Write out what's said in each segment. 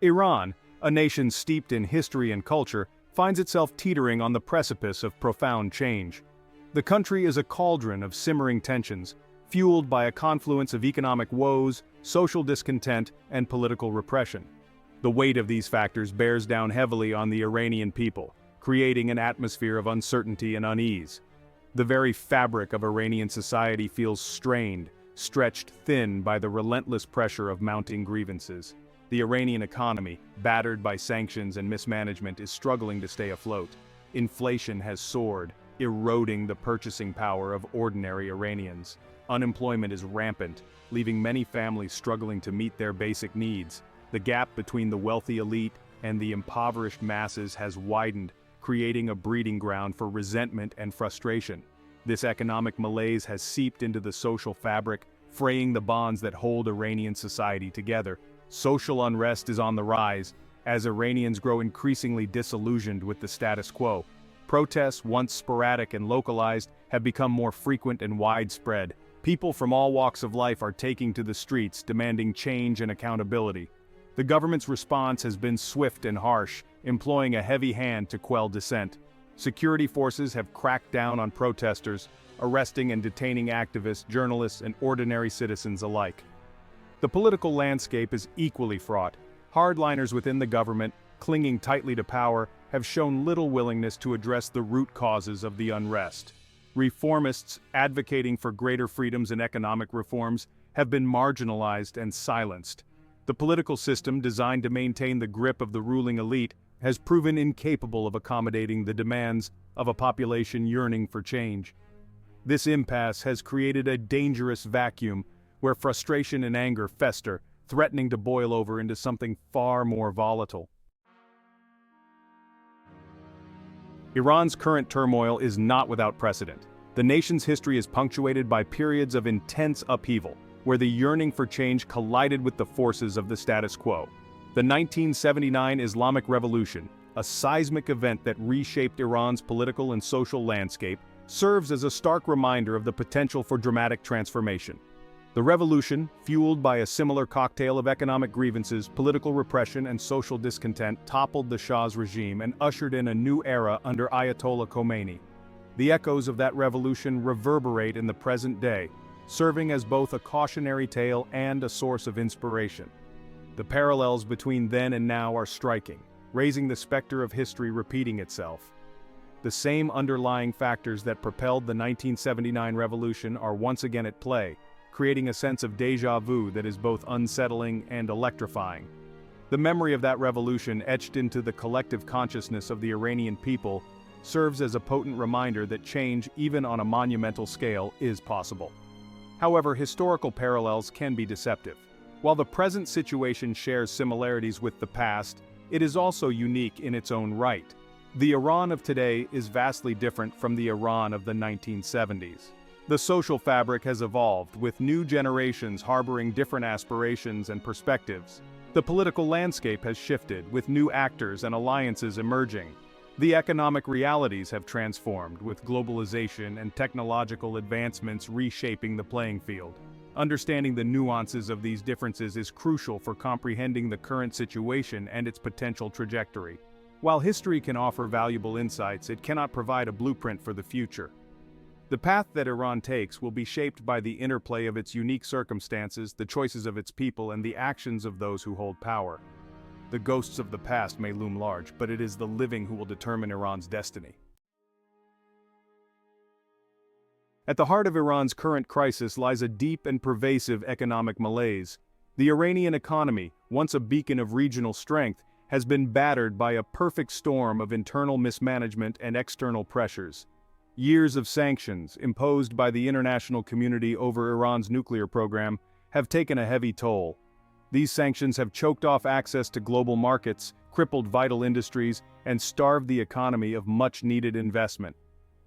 Iran, a nation steeped in history and culture, finds itself teetering on the precipice of profound change. The country is a cauldron of simmering tensions, fueled by a confluence of economic woes, social discontent, and political repression. The weight of these factors bears down heavily on the Iranian people, creating an atmosphere of uncertainty and unease. The very fabric of Iranian society feels strained, stretched thin by the relentless pressure of mounting grievances. The Iranian economy, battered by sanctions and mismanagement, is struggling to stay afloat. Inflation has soared, eroding the purchasing power of ordinary Iranians. Unemployment is rampant, leaving many families struggling to meet their basic needs. The gap between the wealthy elite and the impoverished masses has widened, creating a breeding ground for resentment and frustration. This economic malaise has seeped into the social fabric, fraying the bonds that hold Iranian society together. Social unrest is on the rise, as Iranians grow increasingly disillusioned with the status quo. Protests, once sporadic and localized, have become more frequent and widespread. People from all walks of life are taking to the streets, demanding change and accountability. The government's response has been swift and harsh, employing a heavy hand to quell dissent. Security forces have cracked down on protesters, arresting and detaining activists, journalists, and ordinary citizens alike. The political landscape is equally fraught. Hardliners within the government, clinging tightly to power, have shown little willingness to address the root causes of the unrest. Reformists, advocating for greater freedoms and economic reforms, have been marginalized and silenced. The political system, designed to maintain the grip of the ruling elite, has proven incapable of accommodating the demands of a population yearning for change. This impasse has created a dangerous vacuum where frustration and anger fester, threatening to boil over into something far more volatile. Iran's current turmoil is not without precedent. The nation's history is punctuated by periods of intense upheaval, where the yearning for change collided with the forces of the status quo. The 1979 Islamic Revolution, a seismic event that reshaped Iran's political and social landscape, serves as a stark reminder of the potential for dramatic transformation. The revolution, fueled by a similar cocktail of economic grievances, political repression, and social discontent, toppled the Shah's regime and ushered in a new era under Ayatollah Khomeini. The echoes of that revolution reverberate in the present day, serving as both a cautionary tale and a source of inspiration. The parallels between then and now are striking, raising the specter of history repeating itself. The same underlying factors that propelled the 1979 revolution are once again at play, creating a sense of déjà vu that is both unsettling and electrifying. The memory of that revolution, etched into the collective consciousness of the Iranian people, serves as a potent reminder that change, even on a monumental scale, is possible. However, historical parallels can be deceptive. While the present situation shares similarities with the past, it is also unique in its own right. The Iran of today is vastly different from the Iran of the 1970s. The social fabric has evolved, with new generations harboring different aspirations and perspectives. The political landscape has shifted, with new actors and alliances emerging. The economic realities have transformed, with globalization and technological advancements reshaping the playing field. Understanding the nuances of these differences is crucial for comprehending the current situation and its potential trajectory. While history can offer valuable insights, it cannot provide a blueprint for the future. The path that Iran takes will be shaped by the interplay of its unique circumstances, the choices of its people, and the actions of those who hold power. The ghosts of the past may loom large, but it is the living who will determine Iran's destiny. At the heart of Iran's current crisis lies a deep and pervasive economic malaise. The Iranian economy, once a beacon of regional strength, has been battered by a perfect storm of internal mismanagement and external pressures. Years of sanctions, imposed by the international community over Iran's nuclear program, have taken a heavy toll. These sanctions have choked off access to global markets, crippled vital industries, and starved the economy of much-needed investment.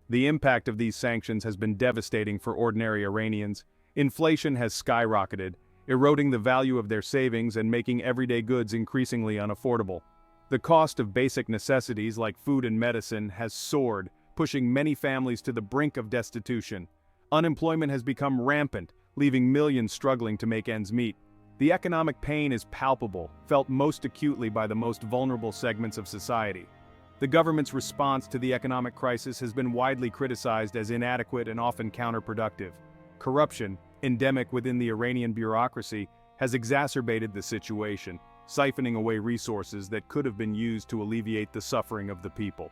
The impact of these sanctions has been devastating for ordinary Iranians. Inflation has skyrocketed, eroding the value of their savings and making everyday goods increasingly unaffordable. The cost of basic necessities like food and medicine has soared, pushing many families to the brink of destitution. Unemployment has become rampant, leaving millions struggling to make ends meet. The economic pain is palpable, felt most acutely by the most vulnerable segments of society. The government's response to the economic crisis has been widely criticized as inadequate and often counterproductive. Corruption, endemic within the Iranian bureaucracy, has exacerbated the situation, siphoning away resources that could have been used to alleviate the suffering of the people.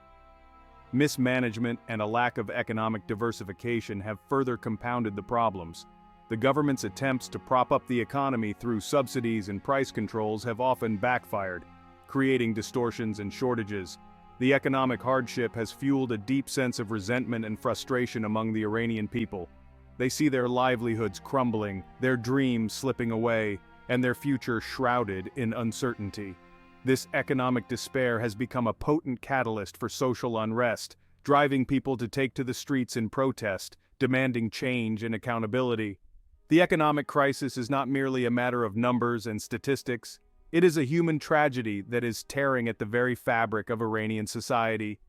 Mismanagement and a lack of economic diversification have further compounded the problems. The government's attempts to prop up the economy through subsidies and price controls have often backfired, creating distortions and shortages. The economic hardship has fueled a deep sense of resentment and frustration among the Iranian people. They see their livelihoods crumbling, their dreams slipping away, and their future shrouded in uncertainty. This economic despair has become a potent catalyst for social unrest, driving people to take to the streets in protest, demanding change and accountability. The economic crisis is not merely a matter of numbers and statistics. It is a human tragedy that is tearing at the very fabric of Iranian society.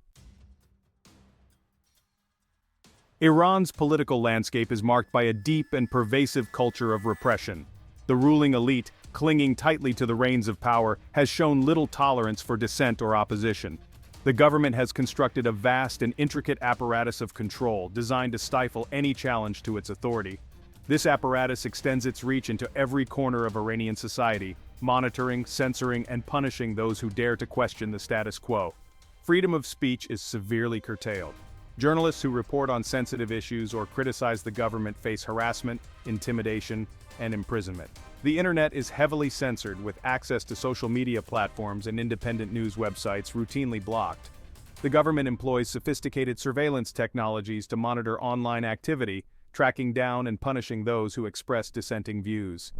Iran's political landscape is marked by a deep and pervasive culture of repression. The ruling elite, clinging tightly to the reins of power, has shown little tolerance for dissent or opposition. The government has constructed a vast and intricate apparatus of control designed to stifle any challenge to its authority. This apparatus extends its reach into every corner of Iranian society, monitoring, censoring, and punishing those who dare to question the status quo. Freedom of speech is severely curtailed. Journalists who report on sensitive issues or criticize the government face harassment, intimidation, and imprisonment. The internet is heavily censored, with access to social media platforms and independent news websites routinely blocked. The government employs sophisticated surveillance technologies to monitor online activity, tracking down and punishing those who express dissenting views.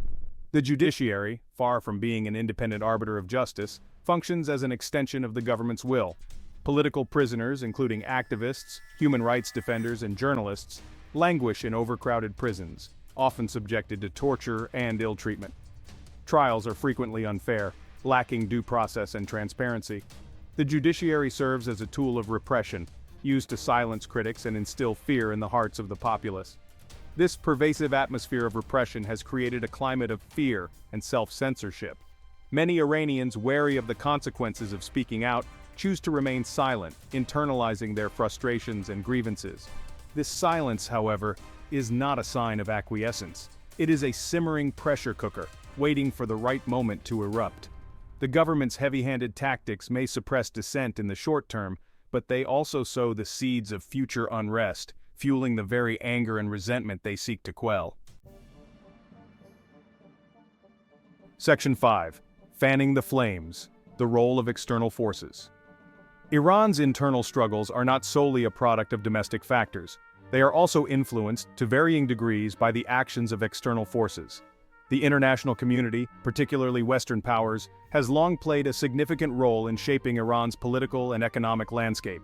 The judiciary, far from being an independent arbiter of justice, functions as an extension of the government's will. Political prisoners, including activists, human rights defenders, and journalists, languish in overcrowded prisons, often subjected to torture and ill treatment. Trials are frequently unfair, lacking due process and transparency. The judiciary serves as a tool of repression, used to silence critics and instill fear in the hearts of the populace. This pervasive atmosphere of repression has created a climate of fear and self-censorship. Many Iranians, wary of the consequences of speaking out, choose to remain silent, internalizing their frustrations and grievances. This silence, however, is not a sign of acquiescence. It is a simmering pressure cooker, waiting for the right moment to erupt. The government's heavy-handed tactics may suppress dissent in the short term, but they also sow the seeds of future unrest, fueling the very anger and resentment they seek to quell. Section 5. Fanning the Flames: The Role of External Forces. Iran's internal struggles are not solely a product of domestic factors. They are also influenced, to varying degrees, by the actions of external forces. The international community, particularly Western powers, has long played a significant role in shaping Iran's political and economic landscape.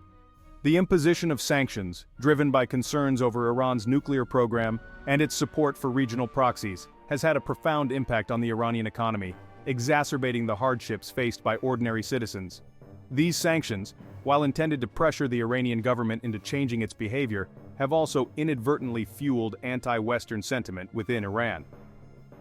The imposition of sanctions, driven by concerns over Iran's nuclear program and its support for regional proxies, has had a profound impact on the Iranian economy, exacerbating the hardships faced by ordinary citizens. These sanctions, while intended to pressure the Iranian government into changing its behavior, have also inadvertently fueled anti-Western sentiment within Iran.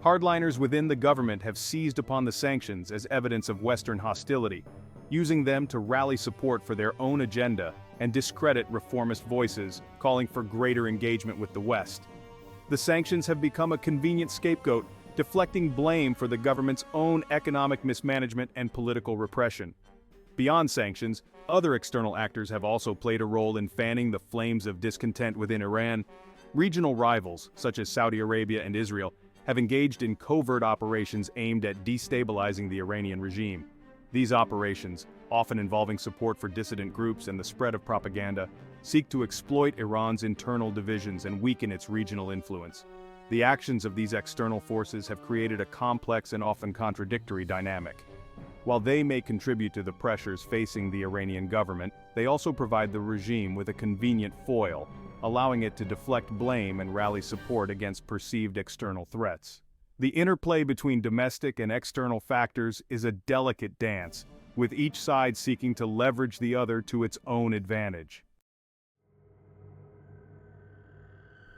Hardliners within the government have seized upon the sanctions as evidence of Western hostility, using them to rally support for their own agenda and discredit reformist voices calling for greater engagement with the West. The sanctions have become a convenient scapegoat, deflecting blame for the government's own economic mismanagement and political repression. Beyond sanctions, other external actors have also played a role in fanning the flames of discontent within Iran. Regional rivals, such as Saudi Arabia and Israel, have engaged in covert operations aimed at destabilizing the Iranian regime. These operations, often involving support for dissident groups and the spread of propaganda, seek to exploit Iran's internal divisions and weaken its regional influence. The actions of these external forces have created a complex and often contradictory dynamic. While they may contribute to the pressures facing the Iranian government, they also provide the regime with a convenient foil, allowing it to deflect blame and rally support against perceived external threats. The interplay between domestic and external factors is a delicate dance, with each side seeking to leverage the other to its own advantage.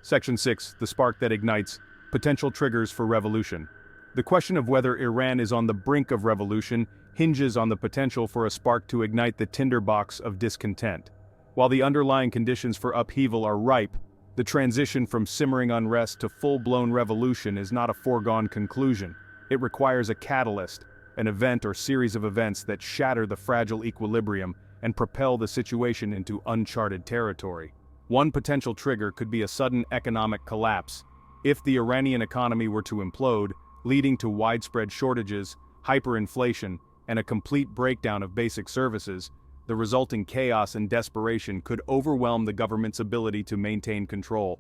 Section 6. The Spark That Ignites: Potential Triggers for Revolution. The question of whether Iran is on the brink of revolution hinges on the potential for a spark to ignite the tinderbox of discontent. While the underlying conditions for upheaval are ripe, the transition from simmering unrest to full-blown revolution is not a foregone conclusion. It requires a catalyst, an event or series of events that shatter the fragile equilibrium and propel the situation into uncharted territory. One potential trigger could be a sudden economic collapse. If the Iranian economy were to implode, leading to widespread shortages, hyperinflation, and a complete breakdown of basic services, the resulting chaos and desperation could overwhelm the government's ability to maintain control.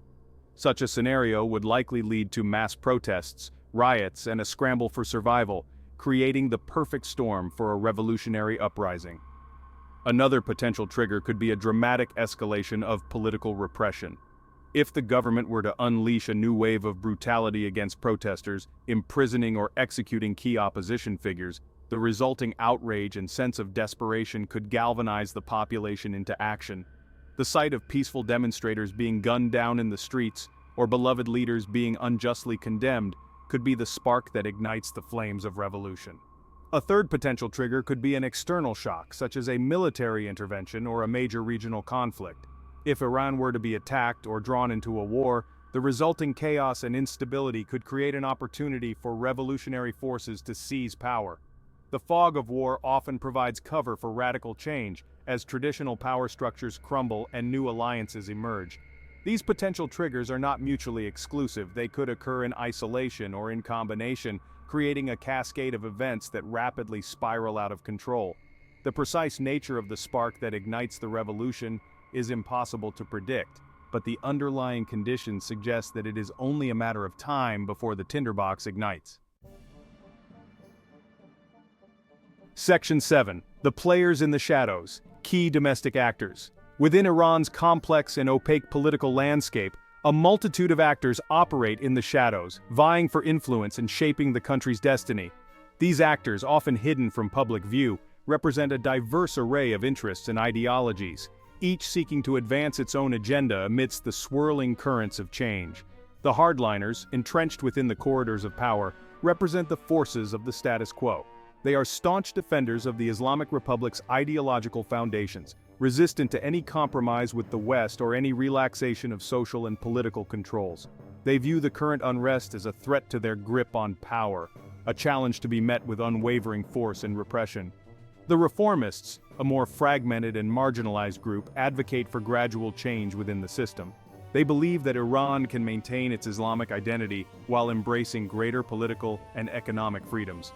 Such a scenario would likely lead to mass protests, riots, and a scramble for survival, creating the perfect storm for a revolutionary uprising. Another potential trigger could be a dramatic escalation of political repression. If the government were to unleash a new wave of brutality against protesters, imprisoning or executing key opposition figures, the resulting outrage and sense of desperation could galvanize the population into action. The sight of peaceful demonstrators being gunned down in the streets, or beloved leaders being unjustly condemned, could be the spark that ignites the flames of revolution. A third potential trigger could be an external shock, such as a military intervention or a major regional conflict. If Iran were to be attacked or drawn into a war, the resulting chaos and instability could create an opportunity for revolutionary forces to seize power. The fog of war often provides cover for radical change, as traditional power structures crumble and new alliances emerge. These potential triggers are not mutually exclusive. They could occur in isolation or in combination, creating a cascade of events that rapidly spiral out of control. The precise nature of the spark that ignites the revolution is impossible to predict, but the underlying conditions suggest that it is only a matter of time before the tinderbox ignites. Section 7. The players in the shadows. Key domestic actors. Within Iran's complex and opaque political landscape, a multitude of actors operate in the shadows, vying for influence and shaping the country's destiny. These actors, often hidden from public view, represent a diverse array of interests and ideologies, each seeking to advance its own agenda amidst the swirling currents of change. The hardliners, entrenched within the corridors of power, represent the forces of the status quo. They are staunch defenders of the Islamic Republic's ideological foundations, resistant to any compromise with the West or any relaxation of social and political controls. They view the current unrest as a threat to their grip on power, a challenge to be met with unwavering force and repression. The reformists, a more fragmented and marginalized group, advocate for gradual change within the system. They believe that Iran can maintain its Islamic identity while embracing greater political and economic freedoms.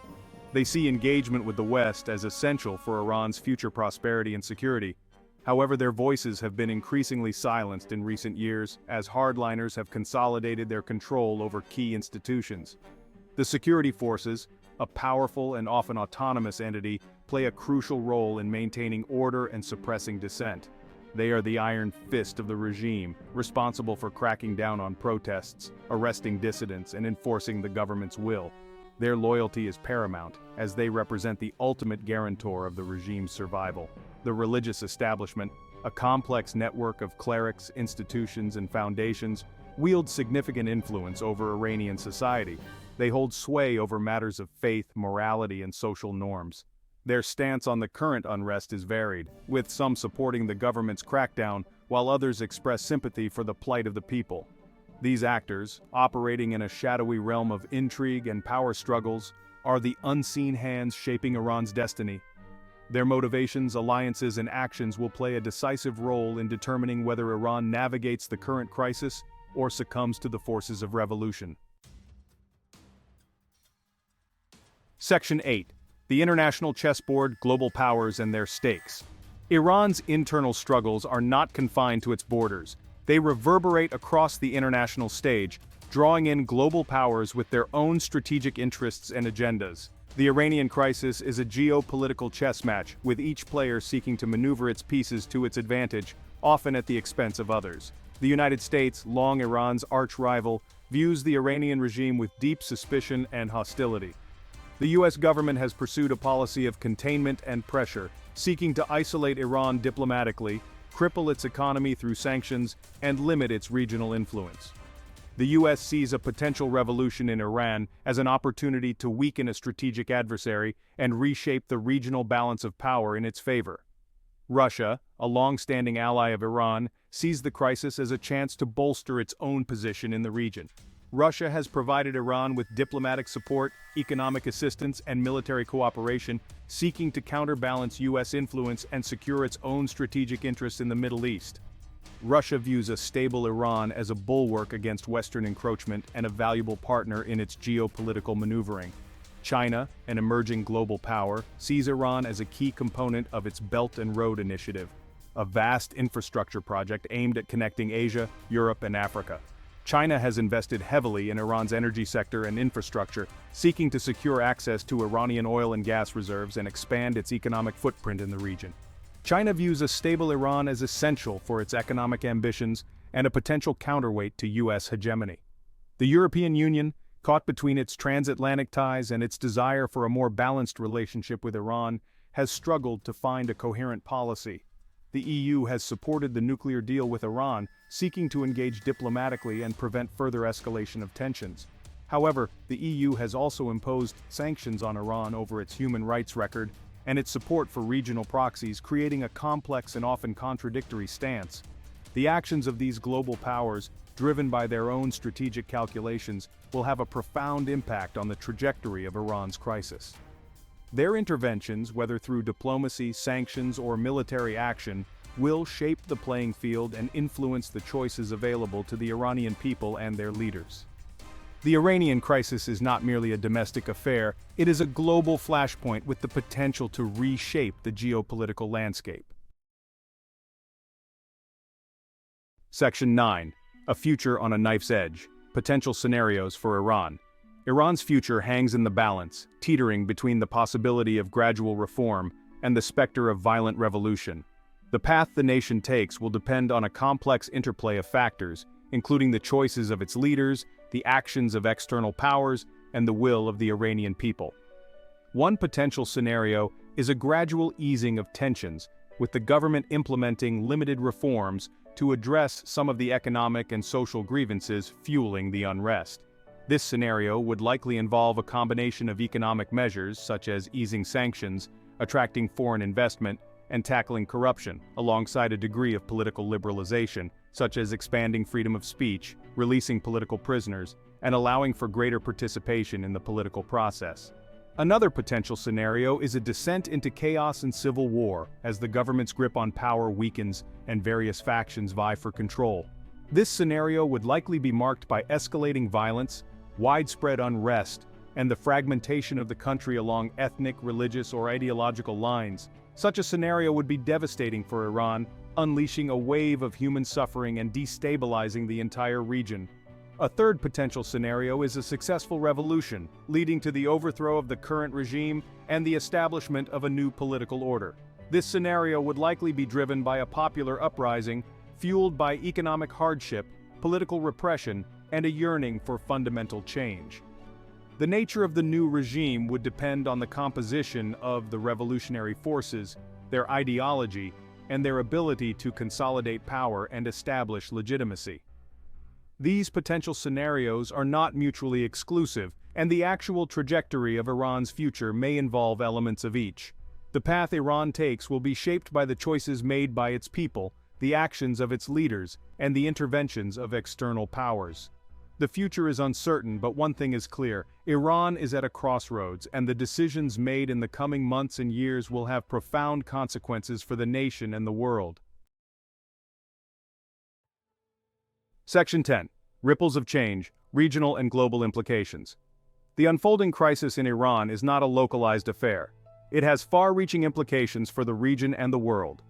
They see engagement with the West as essential for Iran's future prosperity and security. However, their voices have been increasingly silenced in recent years as hardliners have consolidated their control over key institutions. The security forces, a powerful and often autonomous entity, play a crucial role in maintaining order and suppressing dissent. They are the iron fist of the regime, responsible for cracking down on protests, arresting dissidents, and enforcing the government's will. Their loyalty is paramount, as they represent the ultimate guarantor of the regime's survival. The religious establishment, a complex network of clerics, institutions, and foundations, wield significant influence over Iranian society. They hold sway over matters of faith, morality, and social norms. Their stance on the current unrest is varied, with some supporting the government's crackdown, while others express sympathy for the plight of the people. These actors, operating in a shadowy realm of intrigue and power struggles, are the unseen hands shaping Iran's destiny. Their motivations, alliances, and actions will play a decisive role in determining whether Iran navigates the current crisis or succumbs to the forces of revolution. Section 8. The international chessboard, global powers, and their stakes. Iran's internal struggles are not confined to its borders. They reverberate across the international stage, drawing in global powers with their own strategic interests and agendas. The Iranian crisis is a geopolitical chess match, with each player seeking to maneuver its pieces to its advantage, often at the expense of others. The United States, long Iran's arch-rival, views the Iranian regime with deep suspicion and hostility. The U.S. government has pursued a policy of containment and pressure, seeking to isolate Iran diplomatically, cripple its economy through sanctions, and limit its regional influence. The US sees a potential revolution in Iran as an opportunity to weaken a strategic adversary and reshape the regional balance of power in its favor. Russia, a long-standing ally of Iran, sees the crisis as a chance to bolster its own position in the region. Russia has provided Iran with diplomatic support, economic assistance, and military cooperation, seeking to counterbalance US influence and secure its own strategic interests in the Middle East. Russia views a stable Iran as a bulwark against Western encroachment and a valuable partner in its geopolitical maneuvering. China, an emerging global power, sees Iran as a key component of its Belt and Road Initiative, a vast infrastructure project aimed at connecting Asia, Europe, and Africa. China has invested heavily in Iran's energy sector and infrastructure, seeking to secure access to Iranian oil and gas reserves and expand its economic footprint in the region. China views a stable Iran as essential for its economic ambitions and a potential counterweight to US hegemony. The European Union, caught between its transatlantic ties and its desire for a more balanced relationship with Iran, has struggled to find a coherent policy. The EU has supported the nuclear deal with Iran, seeking to engage diplomatically and prevent further escalation of tensions. However, the EU has also imposed sanctions on Iran over its human rights record and its support for regional proxies, creating a complex and often contradictory stance. The actions of these global powers, driven by their own strategic calculations, will have a profound impact on the trajectory of Iran's crisis. Their interventions, whether through diplomacy, sanctions, or military action, will shape the playing field and influence the choices available to the Iranian people and their leaders. The Iranian crisis is not merely a domestic affair, it is a global flashpoint with the potential to reshape the geopolitical landscape. Section 9. A Future on a Knife's Edge. Potential Scenarios for Iran. Iran's future hangs in the balance, teetering between the possibility of gradual reform and the specter of violent revolution. The path the nation takes will depend on a complex interplay of factors, including the choices of its leaders, the actions of external powers, and the will of the Iranian people. One potential scenario is a gradual easing of tensions, with the government implementing limited reforms to address some of the economic and social grievances fueling the unrest. This scenario would likely involve a combination of economic measures such as easing sanctions, attracting foreign investment, and tackling corruption, alongside a degree of political liberalization, such as expanding freedom of speech, releasing political prisoners, and allowing for greater participation in the political process. Another potential scenario is a descent into chaos and civil war, as the government's grip on power weakens and various factions vie for control. This scenario would likely be marked by escalating violence, widespread unrest, and the fragmentation of the country along ethnic, religious, or ideological lines. Such a scenario would be devastating for Iran, unleashing a wave of human suffering and destabilizing the entire region. A third potential scenario is a successful revolution, leading to the overthrow of the current regime and the establishment of a new political order. This scenario would likely be driven by a popular uprising, fueled by economic hardship, political repression, and a yearning for fundamental change. The nature of the new regime would depend on the composition of the revolutionary forces, their ideology, and their ability to consolidate power and establish legitimacy. These potential scenarios are not mutually exclusive, and the actual trajectory of Iran's future may involve elements of each. The path Iran takes will be shaped by the choices made by its people, the actions of its leaders, and the interventions of external powers. The future is uncertain, but one thing is clear: Iran is at a crossroads, and the decisions made in the coming months and years will have profound consequences for the nation and the world. Section 10. Ripples of Change, Regional and Global Implications. The unfolding crisis in Iran is not a localized affair. It has far-reaching implications for the region and the world.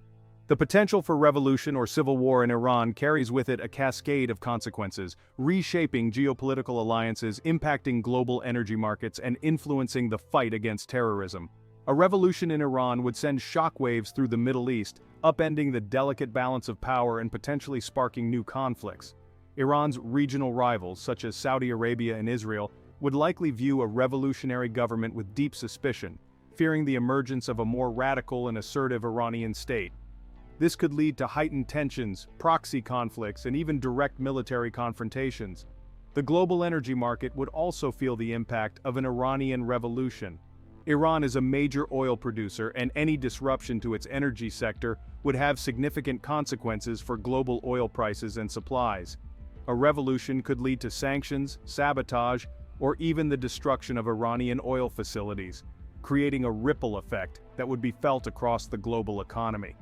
The potential for revolution or civil war in Iran carries with it a cascade of consequences, reshaping geopolitical alliances, impacting global energy markets, and influencing the fight against terrorism. A revolution in Iran would send shockwaves through the Middle East, upending the delicate balance of power and potentially sparking new conflicts. Iran's regional rivals, such as Saudi Arabia and Israel, would likely view a revolutionary government with deep suspicion, fearing the emergence of a more radical and assertive Iranian state. This could lead to heightened tensions, proxy conflicts, and even direct military confrontations. The global energy market would also feel the impact of an Iranian revolution. Iran is a major oil producer, and any disruption to its energy sector would have significant consequences for global oil prices and supplies. A revolution could lead to sanctions, sabotage, or even the destruction of Iranian oil facilities, creating a ripple effect that would be felt across the global economy.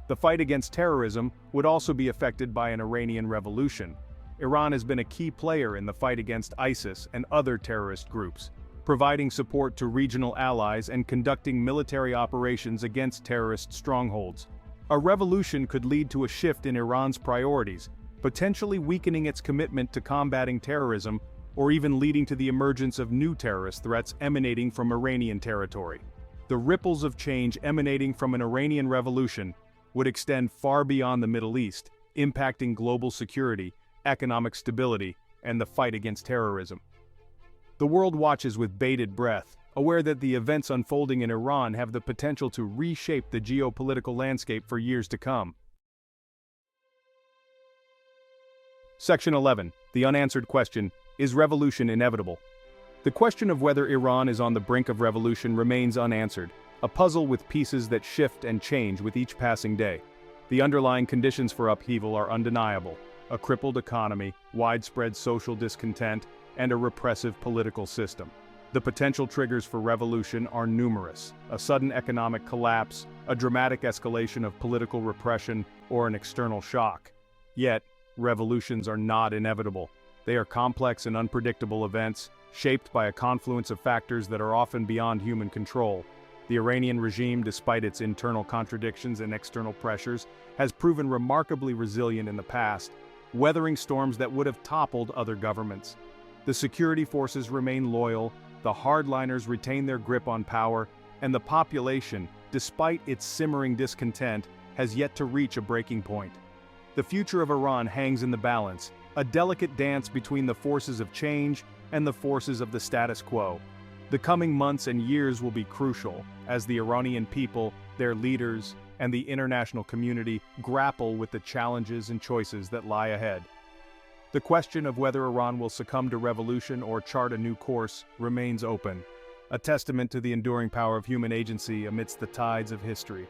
The fight against terrorism would also be affected by an Iranian revolution. Iran has been a key player in the fight against ISIS and other terrorist groups, providing support to regional allies and conducting military operations against terrorist strongholds. A revolution could lead to a shift in Iran's priorities, potentially weakening its commitment to combating terrorism, or even leading to the emergence of new terrorist threats emanating from Iranian territory. The ripples of change emanating from an Iranian revolution would extend far beyond the Middle East, impacting global security, economic stability, and the fight against terrorism. The world watches with bated breath, aware that the events unfolding in Iran have the potential to reshape the geopolitical landscape for years to come. Section 11. The unanswered question: is revolution inevitable? The question of whether Iran is on the brink of revolution remains unanswered, a puzzle with pieces that shift and change with each passing day. The underlying conditions for upheaval are undeniable: a crippled economy, widespread social discontent, and a repressive political system. The potential triggers for revolution are numerous: a sudden economic collapse, a dramatic escalation of political repression, or an external shock. Yet, revolutions are not inevitable. They are complex and unpredictable events, shaped by a confluence of factors that are often beyond human control. The Iranian regime, despite its internal contradictions and external pressures, has proven remarkably resilient in the past, weathering storms that would have toppled other governments. The security forces remain loyal, the hardliners retain their grip on power, and the population, despite its simmering discontent, has yet to reach a breaking point. The future of Iran hangs in the balance, a delicate dance between the forces of change and the forces of the status quo. The coming months and years will be crucial, as the Iranian people, their leaders, and the international community grapple with the challenges and choices that lie ahead. The question of whether Iran will succumb to revolution or chart a new course remains open, a testament to the enduring power of human agency amidst the tides of history.